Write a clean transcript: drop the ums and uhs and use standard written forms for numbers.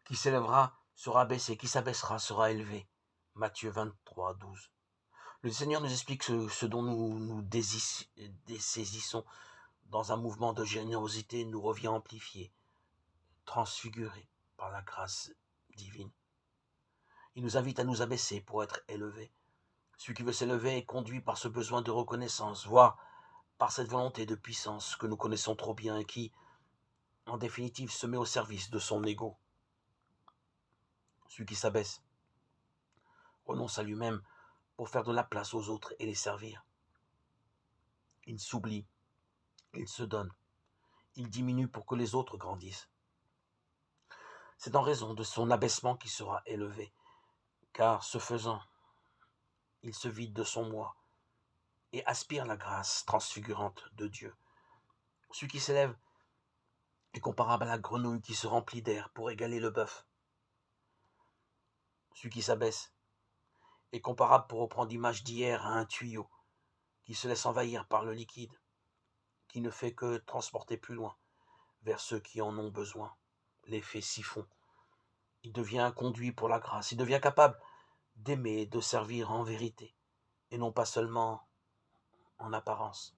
Qui s'élèvera sera abaissé, qui s'abaissera sera élevé. Matthieu 23, 12. Le Seigneur nous explique ce dont nous dessaisissons dans un mouvement de générosité nous revient amplifié, transfiguré par la grâce divine. Il nous invite à nous abaisser pour être élevés. Celui qui veut s'élever est conduit par ce besoin de reconnaissance, voire par cette volonté de puissance que nous connaissons trop bien et qui, en définitive, se met au service de son ego. Celui qui s'abaisse renonce à lui-même pour faire de la place aux autres et les servir. Il s'oublie, il se donne, il diminue pour que les autres grandissent. C'est en raison de son abaissement qu'il sera élevé, car ce faisant, il se vide de son moi et aspire la grâce transfigurante de Dieu. Celui qui s'élève est comparable à la grenouille qui se remplit d'air pour égaler le bœuf. Celui qui s'abaisse est comparable, pour reprendre l'image d'hier, à un tuyau qui se laisse envahir par le liquide, qui ne fait que transporter plus loin vers ceux qui en ont besoin. L'effet siphon. Il devient un conduit pour la grâce. Il devient capable d'aimer et de servir en vérité, et non pas seulement en apparence.